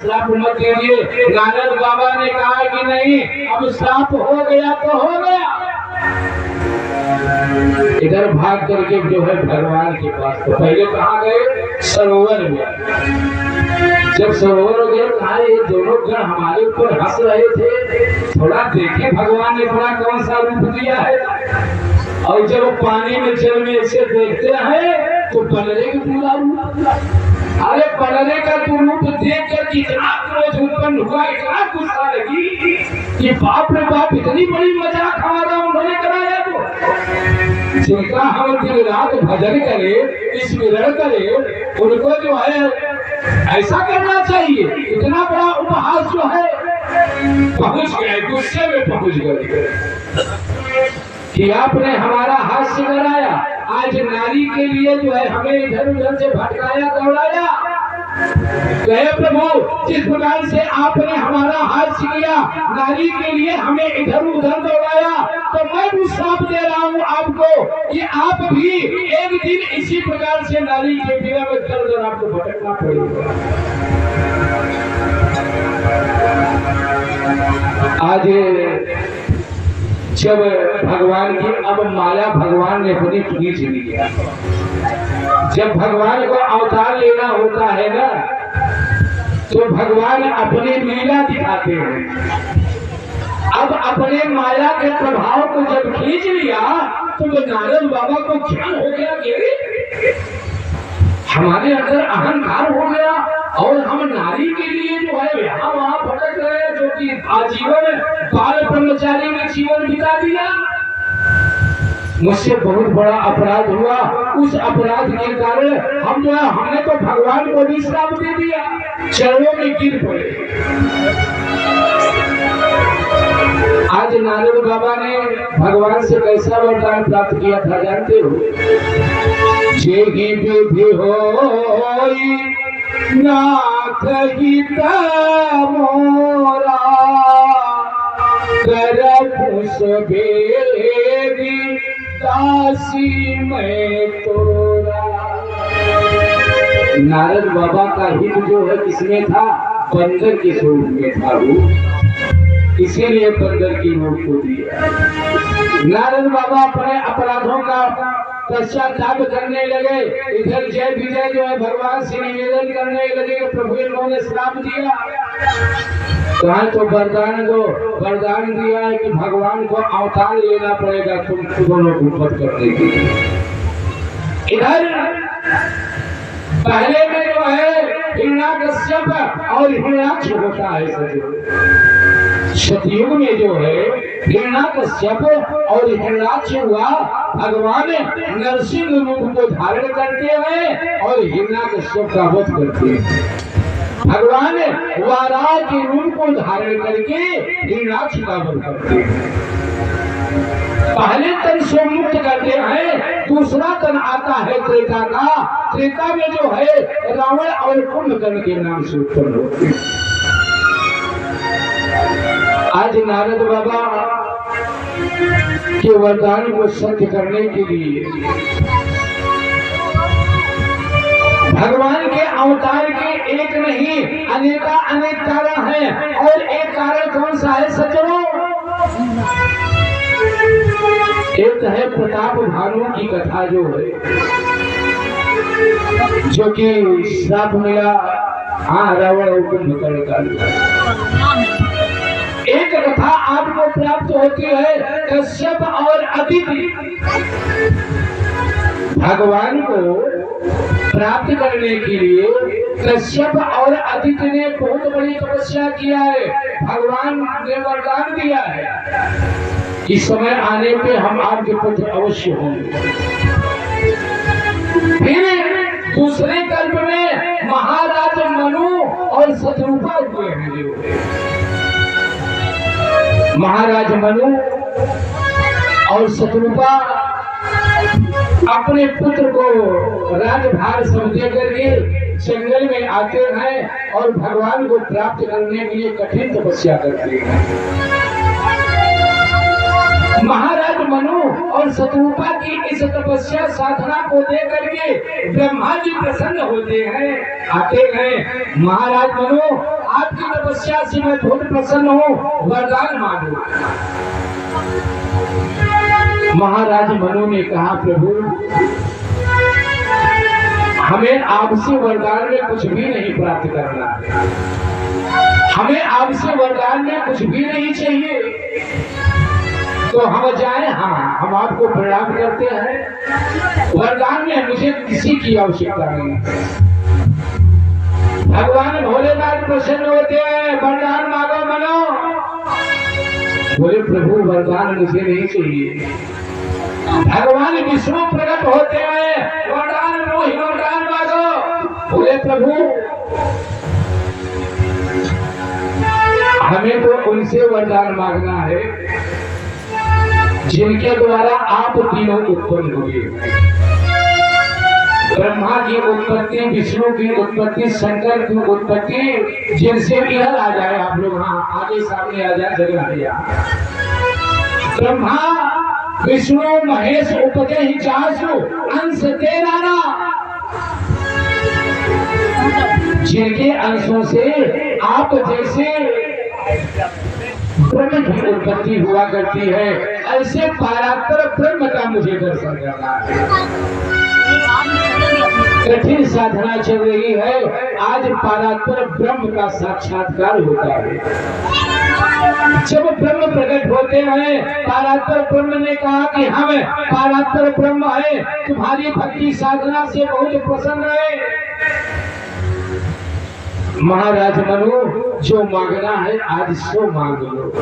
श्राप मत दीजिए। नारद बाबा ने कहा कि नहीं, अब श्राप हो गया तो हो गया। इधर भाग करके जो है भगवान के पास, तो पहले कहाँ गए? सरोवर में। जब सरोवर में गए, कहा ये दोनों गण हमारे ऊपर हंस रहे थे, थोड़ा देखे भगवान ने थोड़ा कौन सा रूप दिया है। और जब पानी में जल में ऐसे देखते हैं तो पलरे का पूरा रूप, अरे पलरे का तू रूप देख कर कितना क्रोध उत्पन्न हुआ, इतना गुस्सा लगी कि बाप रे बाप, इतनी बड़ी मजाक हमारा उन्होंने कराया। तो जिनका हम दिन रात भजन करे, स्मरण करे, उनको जो है ऐसा करना चाहिए। इतना बड़ा उपहास जो है, पहुंच गए, गुस्से में पहुंच गए कि आपने हमारा हास्य कराया। आज नारी के लिए जो है हमें इधर उधर से भटकाया दौड़ाया। कहे प्रभु, जिस प्रकार से आपने हमारा हास्य किया, नारी के लिए हमें इधर उधर दौड़ाया, तो मैं भी श्राप दे रहा हूँ आपको कि आप भी एक दिन इसी प्रकार से नारी के पीड़ा में दर्द आपको भटकना पड़ेगा। आज जब भगवान की अब माया भगवान ने अपनी खींच लिया, जब भगवान को अवतार लेना होता है ना, तो भगवान अपनी लीला दिखाते हैं। अब अपने माया के प्रभाव को जब खींच लिया, तो नारद बाबा को ज्ञान हो गया कि हमारे अंदर अहंकार हो गया और हम नारी के लिए जो है यहाँ वहाँ भटक रहे हैं, जो कि आजीवन बाल ब्रह्मचारी में जीवन बिता दिया। मुझसे बहुत बड़ा अपराध हुआ। उस अपराध के कारण हम जो है, हमने तो भगवान को भी श्राप दे दिया, चरणों में गिर पड़े। आज नारद बाबा ने भगवान से कैसा वरदान प्राप्त किया था जानते हो? जेहि विधि होई नाथ हित मोरा, करहु सबेरी दासी मैं तोरा। नारद बाबा का हित जो है किसमें था? बंदर के स्वरूप में था वो, इसीलिए बंदर की रूप को दिया। नारद बाबा अपने अपराधों का पश्चाताप करने लगे। इधर जय विजय जो है भगवान से निवेदन करने लगे कि प्रभु इन्होंने श्राप दिया, कहा तो वरदान दो। वरदान दिया है कि भगवान को अवतार लेना पड़ेगा तुम दोनों को उपद करने के लिए। इधर पहले में जो है हिरण्याकश्यप और हिरण्याक्ष होता है। सतयुग में जो है हिरण्याकश्यप और हिरण्याक्ष हुआ, भगवान नरसिंह रूप को धारण करते हैं और हिरण्याकश्यप का वध करते हैं। भगवान वाराह के रूप को धारण करके हिरण्याक्ष का वध करते हैं। पहले तन से मुक्त करते हैं, दूसरा तन आता है त्रेता का। त्रेता में जो है रावण और कुंभकर्ण के नाम से उत्पन्न होते हैं। आज नारद बाबा के वरदान को सत्य करने के लिए भगवान के अवतार के एक नहीं अनेका अनेक कारण हैं, और एक कारण कौन सा है सज्जनों? एक है प्रताप भानु की कथा जो है, जो कि श्राप मिला रावण और कुंभकर्ण का। एक कथा आपको प्राप्त होती है कश्यप और अदिति। भगवान को प्राप्त करने के लिए कश्यप और अदिति ने बहुत बड़ी तपस्या किया है। भगवान ने वरदान दिया है कि समय आने पे हम आपके पुत्र अवश्य होंगे। फिर दूसरे कल्प में महाराज मनु और शत्रुपा हुए हैं। महाराज मनु और शत्रुपा अपने पुत्र को राजभार समझे करके जंगल में आते हैं और भगवान को प्राप्त करने के लिए कठिन तपस्या करते हैं। महाराज मनु और शत्रुपा की इस तपस्या साधना को देख करके ब्रह्मा जी प्रसन्न होते हैं, आते हैं। महाराज मनु आपकी तपस्या से मैं बहुत प्रसन्न हूँ, वरदान मांगो। महाराज मनु ने कहा, प्रभु हमें आपसे वरदान में कुछ भी नहीं प्राप्त करना है, हमें आपसे वरदान में कुछ भी नहीं चाहिए, तो हम जाएं। हाँ, हम आपको प्रणाम करते हैं, वरदान में मुझे किसी की आवश्यकता नहीं। भगवान भोलेनाथ प्रसन्न होते हैं, वरदान मांगो मनो। बोले प्रभु वरदान मुझे नहीं चाहिए। भगवान विष्णु प्रकट होते हैं, वरदान रोहि वरदान मांगो। बोले प्रभु हमें तो उनसे वरदान मांगना है जिनके द्वारा आप तीनों उत्पन्न हुए। ब्रह्मा की उत्पत्ति, विष्णु की उत्पत्ति, शंकर की उत्पत्ति, जिनसे इधर आ जाए आप लोग, हाँ आगे सामने आ जाए जगह भैया। ब्रह्मा विष्णु महेश उपदे ही चासु अंश तेरा, जिनके अंशों से आप जैसे ब्रह्म की उत्पत्ति हुआ करती है, ऐसे परात्पर ब्रह्म का मुझे दर्शन करना है। कठिन साधना चल रही है, आज परात्पर ब्रह्म का साक्षात्कार होता है। जब ब्रह्म प्रकट होते हैं, परात्पर ब्रह्म ने कहा कि हम परात्पर ब्रह्म है, तुम्हारी भक्ति साधना से बहुत प्रसन्न है। महाराज मनु जो मांगना है आज सो मांग लो।